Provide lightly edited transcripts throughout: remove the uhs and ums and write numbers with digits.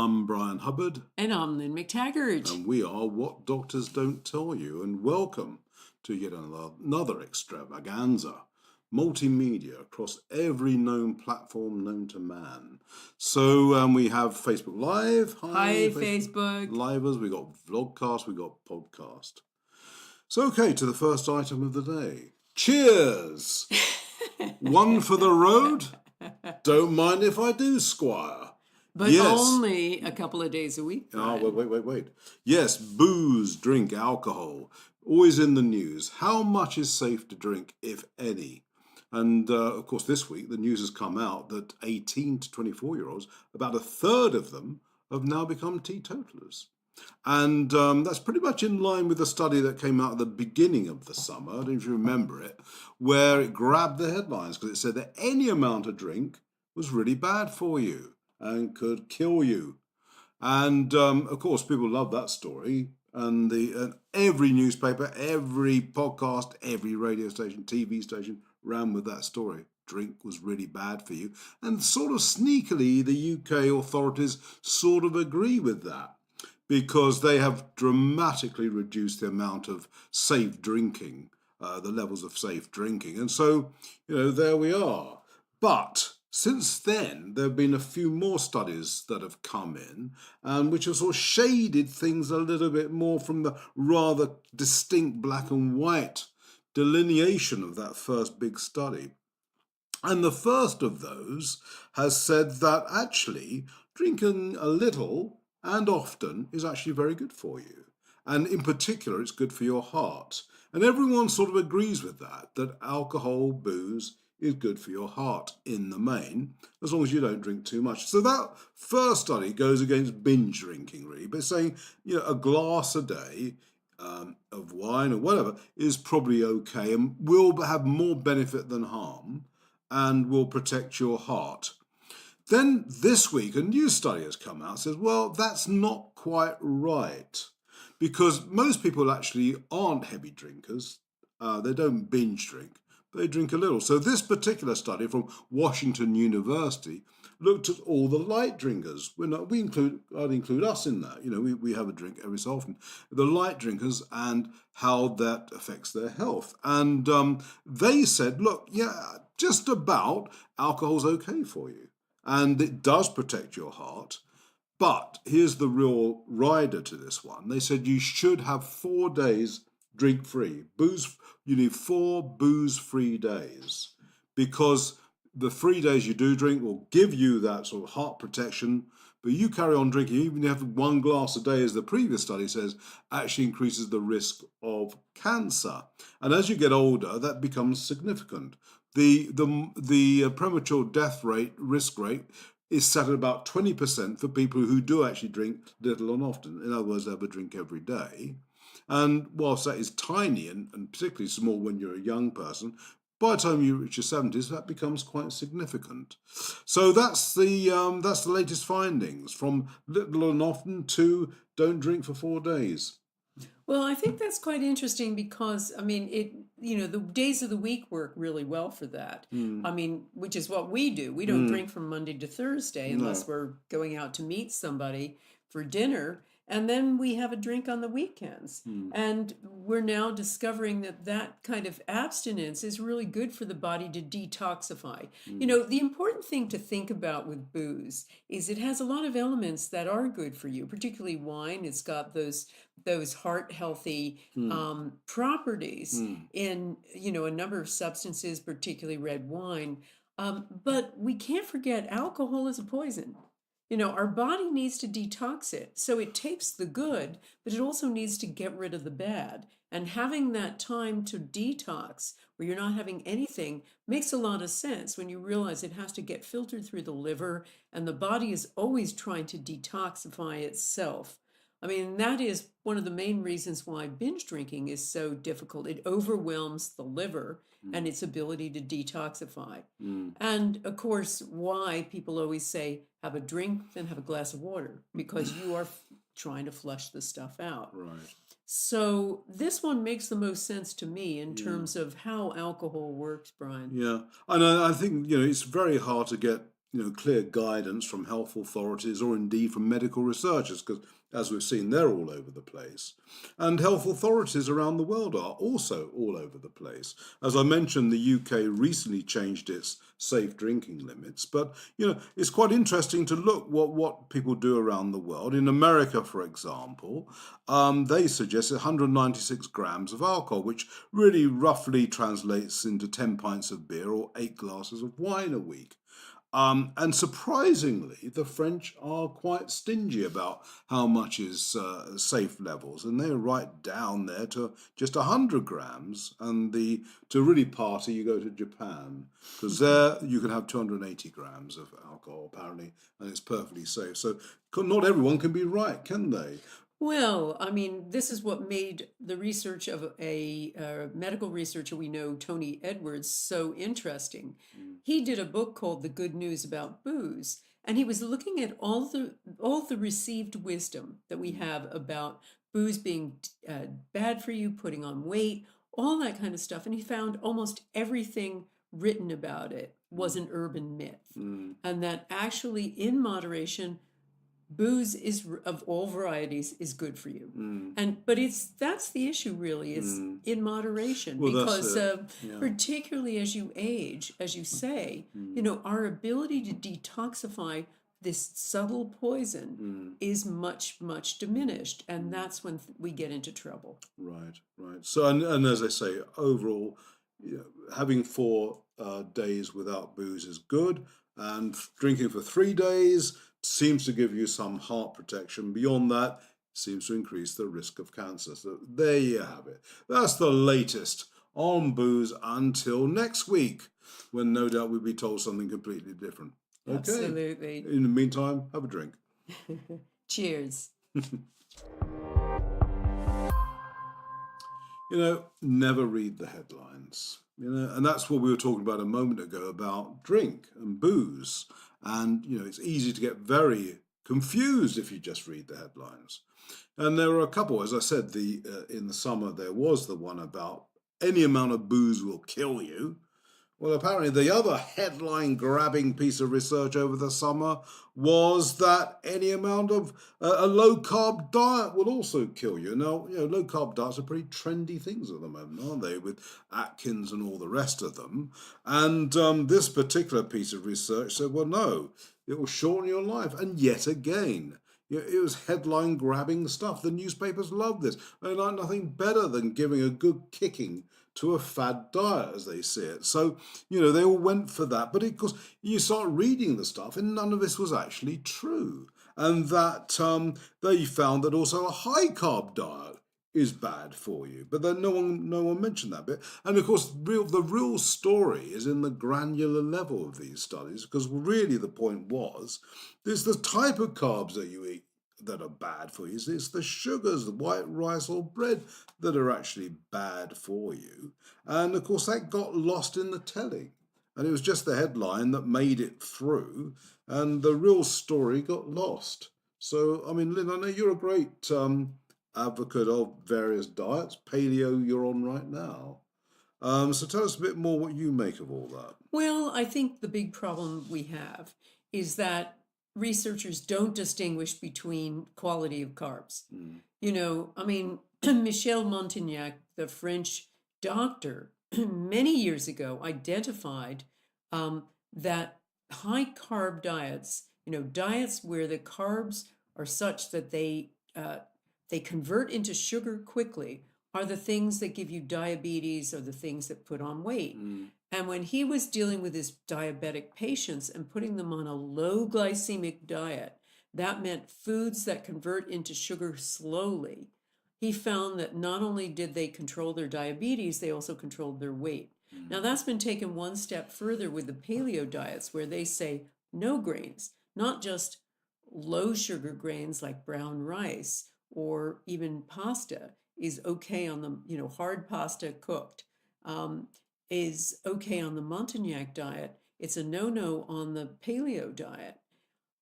I'm Bryan Hubbard. And I'm Lynne McTaggart. And we are What Doctors Don't Tell You. And welcome to yet another extravaganza. Multimedia across every known platform known to man. So we have Facebook Live. Hi, Facebook. Livers, we got vlogcast, we got podcast. So okay, to the first item of the day. Cheers! One for the road. Don't mind if I do, Squire. But yes. Only a couple of days a week. Oh, wait. Yes, booze, drink, alcohol, always in the news. How much is safe to drink, if any? And, of course, this week the news has come out that 18 to 24-year-olds, about a third of them have now become teetotalers. And that's pretty much in line with the study that came out at the beginning of the summer, I don't know if you remember it, where it grabbed the headlines because it said that any amount of drink was really bad for you and could kill you. And, of course, people love that story. And every newspaper, every podcast, every radio station, TV station ran with that story. Drink was really bad for you. And sort of sneakily, the UK authorities sort of agree with that because they have dramatically reduced the amount of safe drinking, the levels of safe drinking. And so, there we are. But since then, there have been a few more studies that have come in and which have sort of shaded things a little bit more from the rather distinct black and white delineation of that first big study. And the first of those has said that actually drinking a little and often is actually very good for you. And in particular, it's good for your heart. And everyone sort of agrees with that alcohol, booze, is good for your heart in the main, as long as you don't drink too much. So that first study goes against binge drinking, really, but saying, a glass a day of wine or whatever is probably okay and will have more benefit than harm and will protect your heart. Then this week, a new study has come out and says, well, that's not quite right, because most people actually aren't heavy drinkers. They don't binge drink. They drink a little. So this particular study from Washington University looked at all the light drinkers. I'd include us in that. We have a drink every so often. The light drinkers and how that affects their health. And they said, look, just about alcohol's okay for you. And it does protect your heart. But here's the real rider to this one. They said you should have 4 days drink-free. You need 4 booze-free days, because the 3 days you do drink will give you that sort of heart protection, but you carry on drinking, even if you have 1 glass a day, as the previous study says, actually increases the risk of cancer. And as you get older, that becomes significant. The premature death risk rate is set at about 20% for people who do actually drink little and often. In other words, they have a drink every day. And whilst that is tiny and particularly small when you're a young person, by the time you reach your 70s, that becomes quite significant. So that's the latest findings, from little and often to don't drink for 4 days. Well, I think that's quite interesting because, the days of the week work really well for that. Which is what we do. We don't drink from Monday to Thursday unless we're going out to meet somebody for dinner. And then we have a drink on the weekends. And we're now discovering that kind of abstinence is really good for the body to detoxify. The important thing to think about with booze is it has a lot of elements that are good for you, particularly wine. It's got those heart healthy properties in, a number of substances, particularly red wine. But we can't forget alcohol is a poison. Our body needs to detox it. So it takes the good, but it also needs to get rid of the bad. And having that time to detox, where you're not having anything, makes a lot of sense when you realize it has to get filtered through the liver, and the body is always trying to detoxify itself. That is one of the main reasons why binge drinking is so difficult. It overwhelms the liver and its ability to detoxify. And of course, why people always say, have a drink, then have a glass of water, because you are trying to flush the stuff out. Right. So this one makes the most sense to me in terms of how alcohol works, Bryan. Yeah, and I think, it's very hard to get clear guidance from health authorities or indeed from medical researchers, because as we've seen, they're all over the place. And health authorities around the world are also all over the place. As I mentioned, the UK recently changed its safe drinking limits, but it's quite interesting to look what people do around the world. In America, for example, they suggest 196 grams of alcohol, which really roughly translates into 10 pints of beer or 8 glasses of wine a week. And surprisingly, the French are quite stingy about how much is safe levels, and they're right down there to just 100 grams. And to really party, you go to Japan, because there you can have 280 grams of alcohol apparently, and it's perfectly safe. So not everyone can be right, can they? Well, I mean, this is what made the research of a medical researcher we know, Tony Edwards, so interesting. He did a book called The Good News About Booze, and he was looking at all the received wisdom that we have about booze being bad for you, putting on weight, all that kind of stuff. And he found almost everything written about it was an urban myth, and that actually, in moderation, booze is of all varieties is good for you. But that's the issue really, is in moderation. Well, because yeah. particularly as you age, as you say, our ability to detoxify this subtle poison is much, much diminished, and that's when we get into trouble. Right. So, and as I say, overall, having 4 days without booze is good, and drinking for 3 days seems to give you some heart protection. Beyond that, seems to increase the risk of cancer. So there you have it. That's the latest on booze until next week, when no doubt we'll be told something completely different. Okay. Absolutely. In the meantime, have a drink. Cheers. Never read the headlines. And that's what we were talking about a moment ago about drink and booze. And, it's easy to get very confused if you just read the headlines. And there are a couple, as I said, in the summer there was the one about any amount of booze will kill you. Well, apparently the other headline-grabbing piece of research over the summer was that any amount of a low-carb diet will also kill you. Now, low-carb diets are pretty trendy things at the moment, aren't they, with Atkins and all the rest of them. And this particular piece of research said, well, no, it will shorten your life. And yet again, it was headline-grabbing stuff. The newspapers love this. They like nothing better than giving a good kicking to a fad diet, as they see it. So, they all went for that. But of course, you start reading the stuff, and none of this was actually true. And that they found that also a high-carb diet is bad for you. But then no one mentioned that bit. And of course, the real story is in the granular level of these studies, because really the point was, it's the type of carbs that you eat that are bad for you. It's the sugars, the white rice or bread that are actually bad for you. And of course, that got lost in the telling. And it was just the headline that made it through, and the real story got lost. So, I mean, Lynne, I know you're a great advocate of various diets. Paleo you're on right now. So tell us a bit more what you make of all that. Well, I think the big problem we have is that researchers don't distinguish between quality of carbs. I mean, Michel Montagnac, the French doctor, many years ago identified that high carb diets, diets where the carbs are such that they convert into sugar quickly, are the things that give you diabetes or the things that put on weight. And when he was dealing with his diabetic patients and putting them on a low glycemic diet, that meant foods that convert into sugar slowly. He found that not only did they control their diabetes, they also controlled their weight. Now, that's been taken one step further with the paleo diets, where they say no grains, not just low sugar grains like brown rice or even pasta is okay on the, hard pasta cooked. Is okay on the Montagnac diet. It's a no-no on the paleo diet.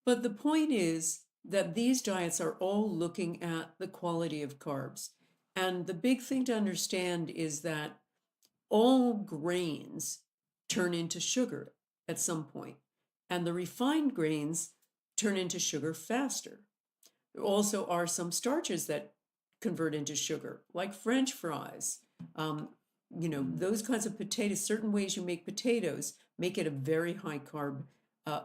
But the point is that these diets are all looking at the quality of carbs. And the big thing to understand is that all grains turn into sugar at some point. And the refined grains turn into sugar faster. There also are some starches that convert into sugar, like French fries. Those kinds of potatoes, certain ways you make potatoes, make it a very high carb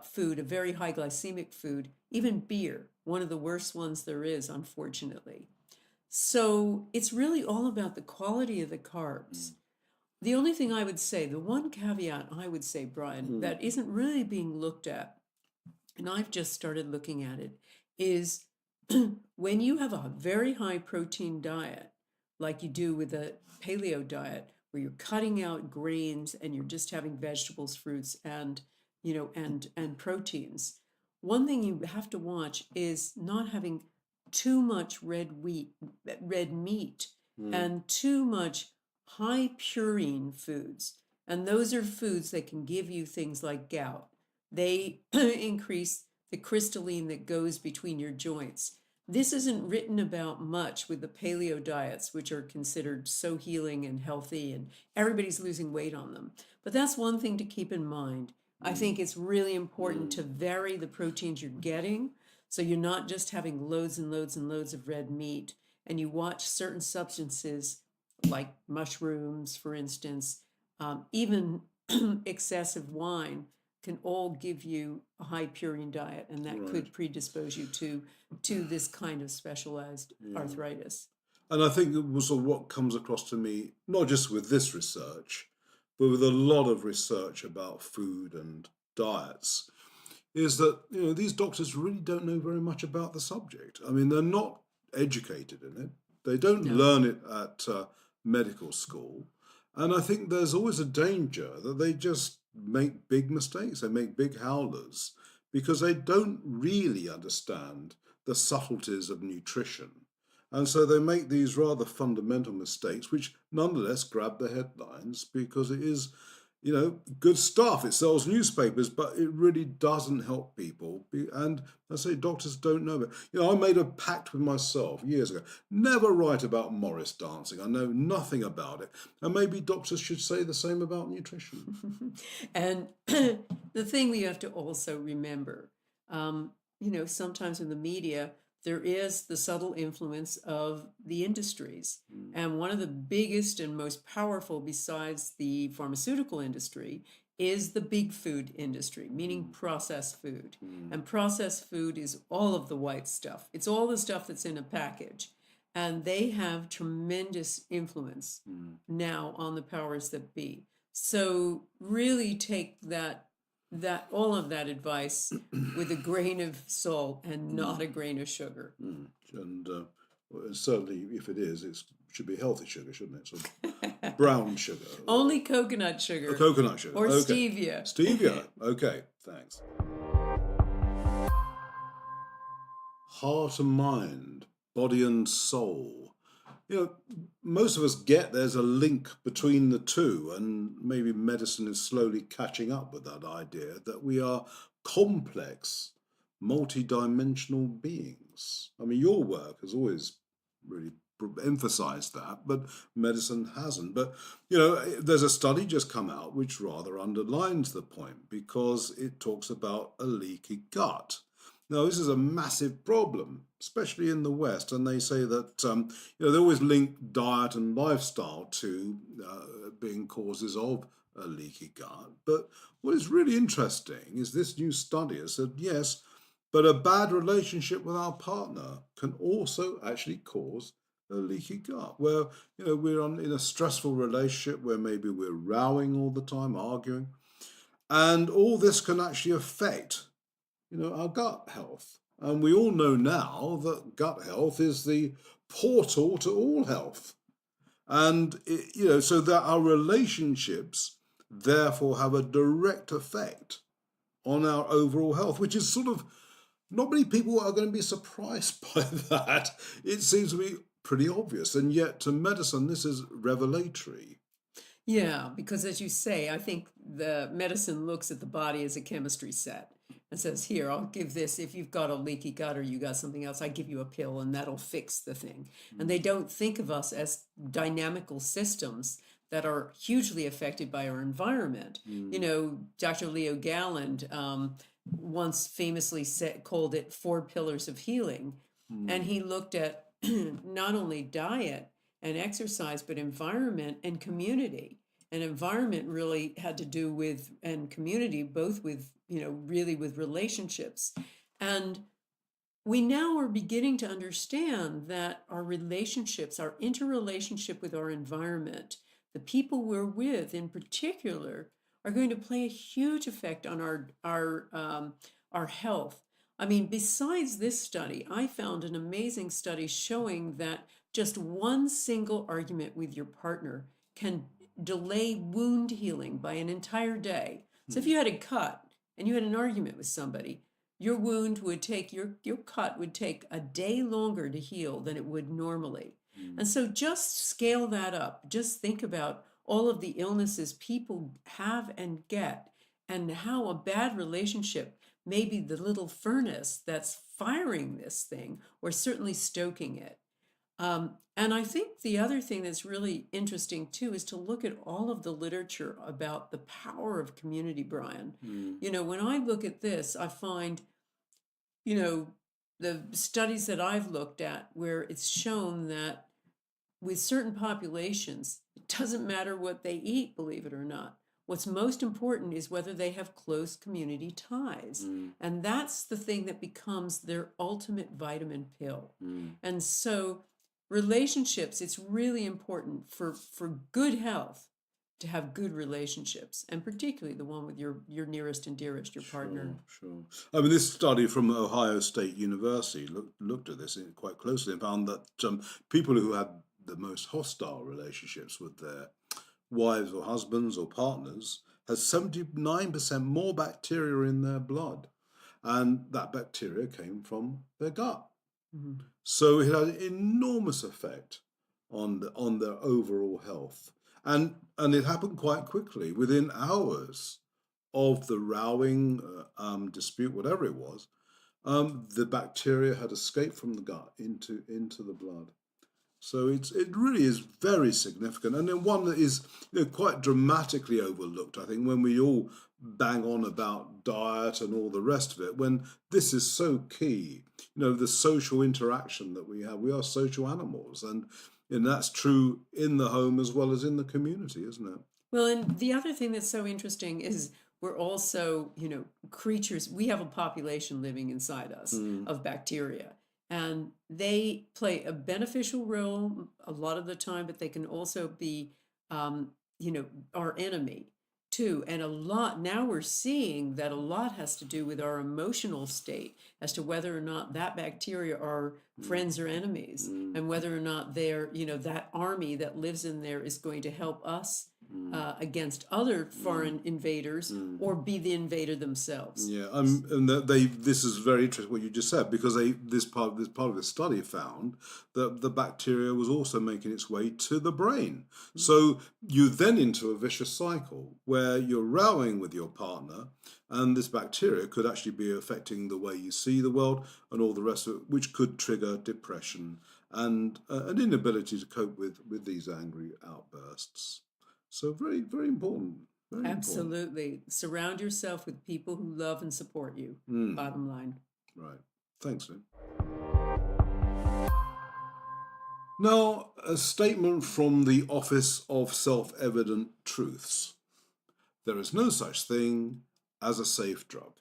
food, a very high glycemic food. Even beer, one of the worst ones there is, unfortunately. So it's really all about the quality of the carbs. The only thing I would say, the one caveat I would say, Bryan, that isn't really being looked at, and I've just started looking at it, is when you have a very high protein diet, like you do with a paleo diet, where you're cutting out grains and you're just having vegetables, fruits, and and proteins. One thing you have to watch is not having too much red meat, and too much high purine foods. And those are foods that can give you things like gout. They increase the crystalline that goes between your joints. This isn't written about much with the paleo diets, which are considered so healing and healthy, and everybody's losing weight on them. But that's one thing to keep in mind. I think it's really important to vary the proteins you're getting, so you're not just having loads and loads and loads of red meat, and you watch certain substances like mushrooms, for instance, even excessive wine can all give you a high purine diet, and that could predispose you to this kind of specialized arthritis. And I think it was what comes across to me, not just with this research, but with a lot of research about food and diets, is that these doctors really don't know very much about the subject. I mean, they're not educated in it. They don't learn it at medical school. And I think there's always a danger that they just make big mistakes. They make big howlers because they don't really understand the subtleties of nutrition. And so they make these rather fundamental mistakes, which nonetheless grab the headlines because it is, good stuff. It sells newspapers, but it really doesn't help people. And I say doctors don't know it. I made a pact with myself years ago. Never write about Morris dancing. I know nothing about it. And maybe doctors should say the same about nutrition. And the thing we have to also remember, sometimes in the media, there is the subtle influence of the industries. And one of the biggest and most powerful, besides the pharmaceutical industry, is the big food industry, meaning processed food. And processed food is all of the white stuff. It's all the stuff that's in a package. And they have tremendous influence now on the powers that be. So really take all of that advice with a grain of salt and not a grain of sugar. And certainly, if it is, it should be healthy sugar, shouldn't it? So brown sugar. Only coconut sugar. Coconut sugar. Or okay. stevia. Stevia. Okay, thanks. Heart and mind, body and soul. Most of us get there's a link between the two, and maybe medicine is slowly catching up with that idea that we are complex, multi-dimensional beings. I mean, your work has always really emphasized that, but medicine hasn't. But, there's a study just come out which rather underlines the point because it talks about a leaky gut. Now, this is a massive problem, especially in the West, and they say that they always link diet and lifestyle to being causes of a leaky gut. But what is really interesting is this new study has said, yes, but a bad relationship with our partner can also actually cause a leaky gut, where we're in a stressful relationship where maybe we're rowing all the time, arguing, and all this can actually affect our gut health. And we all know now that gut health is the portal to all health. And, so that our relationships therefore have a direct effect on our overall health, which is sort of, not many people are going to be surprised by that. It seems to be pretty obvious. And yet to medicine, this is revelatory. Yeah, because as you say, I think the medicine looks at the body as a chemistry set and says, here, I'll give this. If you've got a leaky gut or you got something else, I give you a pill and that'll fix the thing. And they don't think of us as dynamical systems that are hugely affected by our environment. Dr. Leo Galland once famously called it 4 pillars of healing. And he looked at not only diet and exercise, but environment and community. And environment really had to do with, and community, both with, really with relationships. And we now are beginning to understand that our relationships, our interrelationship with our environment, the people we're with in particular, are going to play a huge effect on our health. I mean, besides this study, I found an amazing study showing that just one single argument with your partner can delay wound healing by an entire day. So if you had a cut and you had an argument with somebody, your wound would take, your cut would take a day longer to heal than it would normally. And so just scale that up. Just think about all of the illnesses people have and get, and how a bad relationship may be the little furnace that's firing this thing, or certainly stoking it. And I think the other thing that's really interesting too is to look at all of the literature about the power of community, Bryan. When I look at this, I find, the studies that I've looked at where it's shown that with certain populations, it doesn't matter what they eat, believe it or not. What's most important is whether they have close community ties. And that's the thing that becomes their ultimate vitamin pill. And so relationships, it's really important for good health to have good relationships, and particularly the one with your nearest and dearest, your partner. Sure. I mean, this study from Ohio State University looked at this quite closely and found that people who had the most hostile relationships with their wives or husbands or partners has 79% more bacteria in their blood, and that bacteria came from their gut. So it had an enormous effect on their overall health, and it happened quite quickly, within hours of the rowing dispute, whatever it was. The bacteria had escaped from the gut into the blood. So it really is very significant, and then one that is quite dramatically overlooked, I think, when we all bang on about diet and all the rest of it, when this is so key. The social interaction that we have. We are social animals, and that's true in the home as well as in the community, isn't it? Well, and the other thing that's so interesting is we're also, creatures. We have a population living inside us of bacteria. And they play a beneficial role a lot of the time, but they can also be, our enemy too. And now we're seeing that a lot has to do with our emotional state as to whether or not that bacteria are friends or enemies, and whether or not they're, that army that lives in there is going to help us against other foreign invaders, or be the invader themselves. Yeah, and this is very interesting what you just said, because this part of the study found that the bacteria was also making its way to the brain. So you're then into a vicious cycle where you're rowing with your partner, and this bacteria could actually be affecting the way you see the world and all the rest of it, which could trigger depression and an inability to cope with these angry outbursts. So very, very important. Very Absolutely. important. Surround yourself with people who love and support you. Bottom line. Right. Thanks, Lynne. Now, a statement from the Office of Self-Evident Truths. There is no such thing as a safe drug.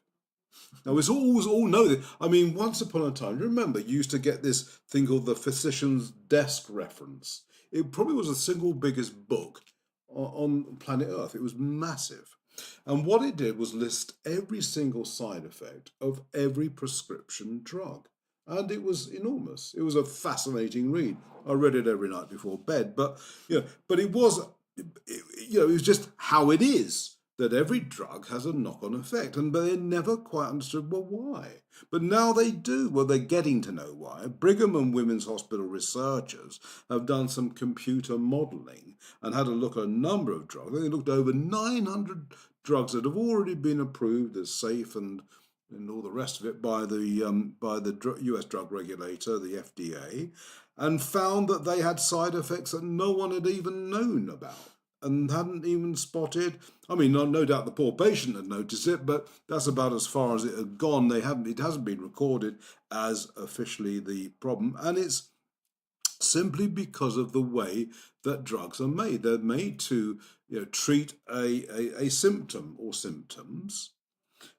Now, we all know this. I mean, once upon a time, remember, you used to get this thing called the Physician's Desk reference. It probably was the single biggest book on planet Earth. It was massive. And what it did was list every single side effect of every prescription drug. And it was enormous. It was a fascinating read. I read it every night before bed. But it was just how it is that every drug has a knock-on effect. But they never quite understood, well, why? But now they do. Well, they're getting to know why. Brigham and Women's Hospital researchers have done some computer modeling and had a look at a number of drugs. They looked at over 900 drugs that have already been approved as safe and all the rest of it by the US drug regulator, the FDA, and found that they had side effects that no one had even known about. and hadn't even spotted. I mean, no doubt the poor patient had noticed it, but that's about as far as it had gone. It hasn't been recorded as officially the problem, and it's simply because of the way that drugs are made. They're made to treat a symptom or symptoms,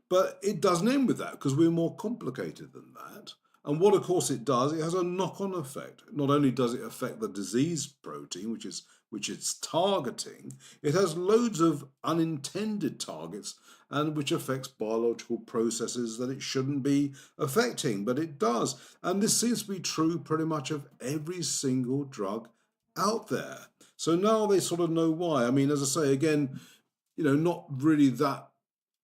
but it doesn't end with that because we're more complicated than that. And what, of course, it does, it has a knock-on effect. Not only does it affect the disease protein, which it's targeting, it has loads of unintended targets and which affects biological processes that it shouldn't be affecting, but it does. And this seems to be true pretty much of every single drug out there. So now they sort of know why. I mean, as I say, again, not really that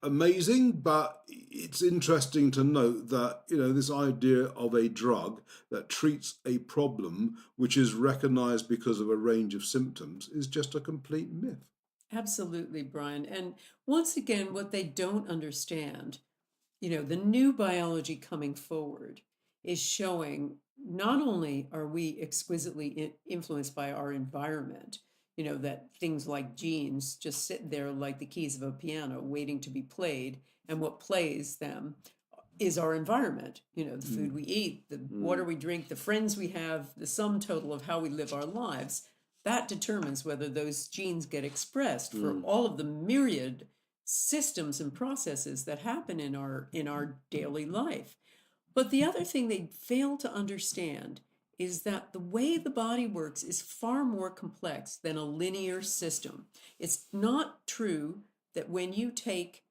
amazing, but it's interesting to note that this idea of a drug that treats a problem which is recognized because of a range of symptoms is just a complete myth. Absolutely, Bryan. And once again, what they don't understand, the new biology coming forward is showing not only are we exquisitely influenced by our environment, that things like genes just sit there like the keys of a piano waiting to be played, and what plays them is our environment, the food we eat, the water we drink, the friends we have, the sum total of how we live our lives. That determines whether those genes get expressed for all of the myriad systems and processes that happen in our daily life. But the other thing they fail to understand is that the way the body works is far more complex than a linear system. It's not true that when you take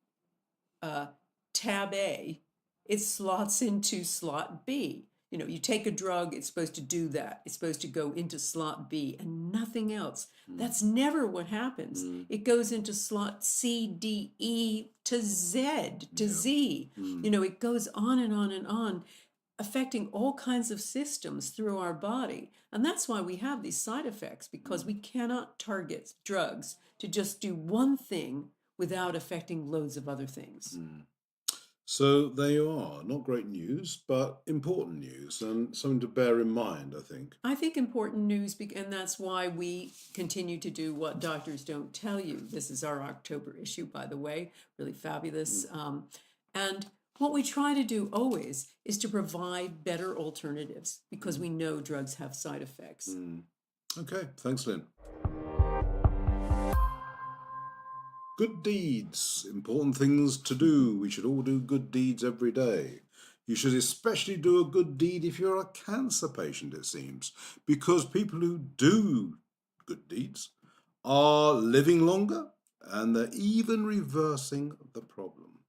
tab A, it slots into slot B. You take a drug, it's supposed to do that. It's supposed to go into slot B and nothing else. That's never what happens. It goes into slot C, D, E to Z, to Z. It goes on and on and on, affecting all kinds of systems through our body. And that's why we have these side effects, because we cannot target drugs to just do one thing without affecting loads of other things. So there you are. Not great news, but important news and something to bear in mind, I think. I think important news, and that's why we continue to do What Doctors Don't Tell You. This is our October issue, by the way, really fabulous. And what we try to do always is to provide better alternatives because we know drugs have side effects. Okay, thanks, Lynne. Good deeds, important things to do. We should all do good deeds every day. You should especially do a good deed if you're a cancer patient, it seems, because people who do good deeds are living longer and they're even reversing the problem.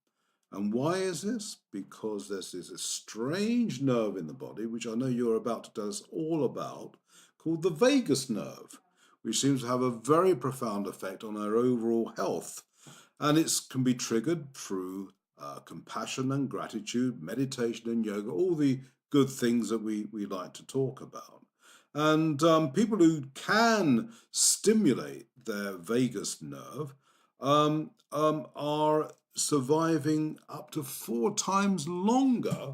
And why is this? Because there's this strange nerve in the body, which I know you're about to tell us all about, called the vagus nerve, which seems to have a very profound effect on our overall health. And it can be triggered through compassion and gratitude, meditation and yoga, all the good things that we like to talk about. And people who can stimulate their vagus nerve are surviving up to 4 times longer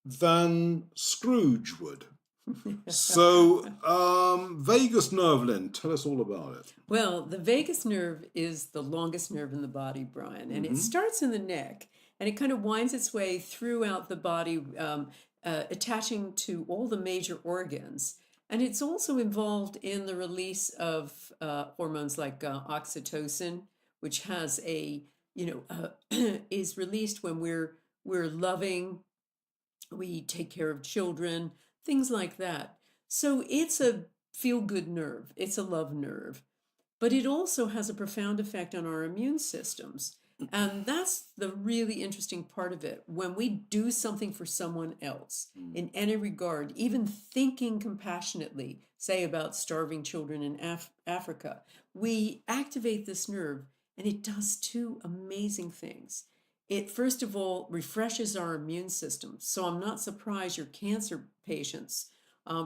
than Scrooge would. So, vagus nerve, Lynne, tell us all about it. Well, the vagus nerve is the longest nerve in the body, Bryan, and it starts in the neck, and it kind of winds its way throughout the body, attaching to all the major organs. And it's also involved in the release of hormones like oxytocin, which has is released when we're loving, we take care of children, things like that. So it's a feel-good nerve. It's a love nerve. But it also has a profound effect on our immune systems. And that's the really interesting part of it. When we do something for someone else in any regard, even thinking compassionately, say about starving children in Africa, we activate this nerve, and it does 2 amazing things. It, first of all, refreshes our immune system. So I'm not surprised your cancer patients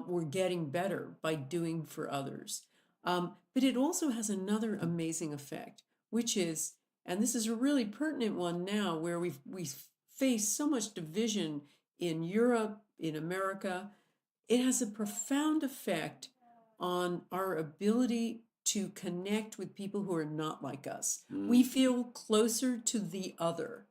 were getting better by doing for others. But it also has another amazing effect, which is, and this is a really pertinent one now where we face so much division in Europe, in America. It has a profound effect on our ability to connect with people who are not like us. We feel closer to the other.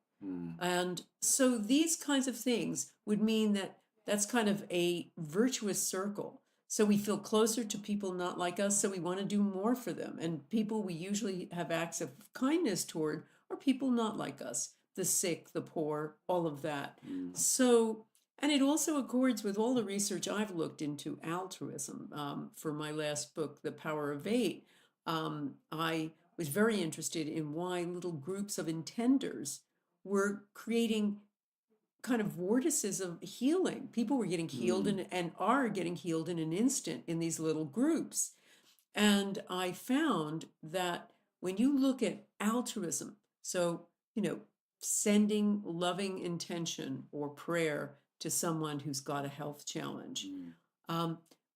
And so these kinds of things would mean that that's kind of a virtuous circle. So we feel closer to people not like us, so we want to do more for them. And people we usually have acts of kindness toward are people not like us, the sick, the poor, all of that. So, and it also accords with all the research I've looked into altruism. For my last book, The Power of Eight, I was very interested in why little groups of intenders were creating kind of vortices of healing. People were getting healed and are getting healed in an instant in these little groups. And I found that when you look at altruism, so, sending loving intention or prayer to someone who's got a health challenge,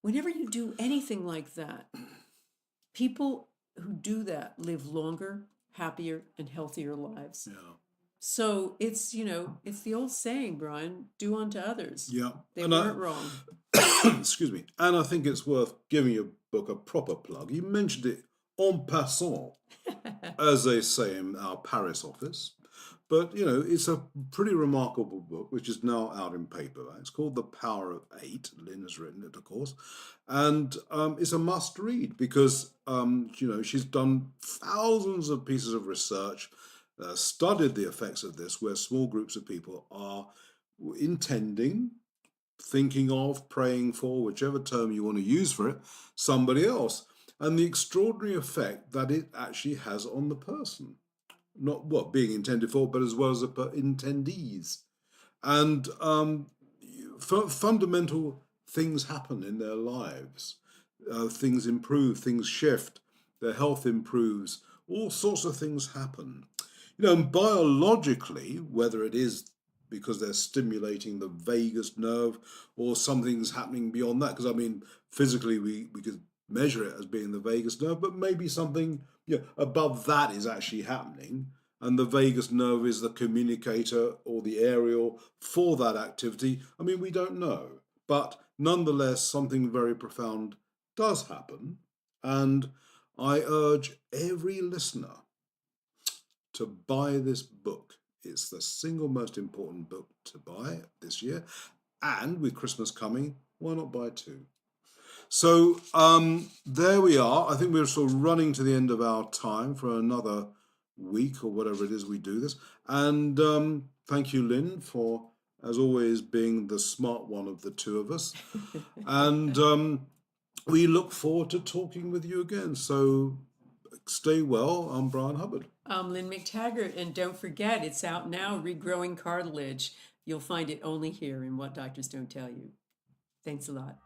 whenever you do anything like that, people who do that live longer, happier, and healthier lives. Yeah. So it's, it's the old saying, Bryan, do unto others. Yeah. They weren't wrong. Excuse me. And I think it's worth giving your book a proper plug. You mentioned it en passant, as they say in our Paris office. But, it's a pretty remarkable book, which is now out in paperback. It's called The Power of Eight. Lynne has written it, of course. And it's a must read because, she's done thousands of pieces of research, studied the effects of this, where small groups of people are intending, thinking of, praying for, whichever term you want to use for it, somebody else. And the extraordinary effect that it actually has on the person. Not what being intended for, but as well as the attendees. And fundamental things happen in their lives. Things improve, things shift, their health improves, all sorts of things happen. And biologically, whether it is because they're stimulating the vagus nerve or something's happening beyond that, because physically we could measure it as being the vagus nerve, but maybe something above that is actually happening, and the vagus nerve is the communicator or the aerial for that activity. We don't know, but nonetheless something very profound does happen, and I urge every listener to buy this book. It's the single most important book to buy this year, and with Christmas coming, why not buy two? So there we are. I think we're sort of running to the end of our time for another week or whatever it is we do this. And thank you, Lynne, for, as always, being the smart one of the two of us. And we look forward to talking with you again. So stay well. I'm Bryan Hubbard. I'm Lynne McTaggart, and don't forget, it's out now, Regrowing Cartilage. You'll find it only here in What Doctors Don't Tell You. Thanks a lot.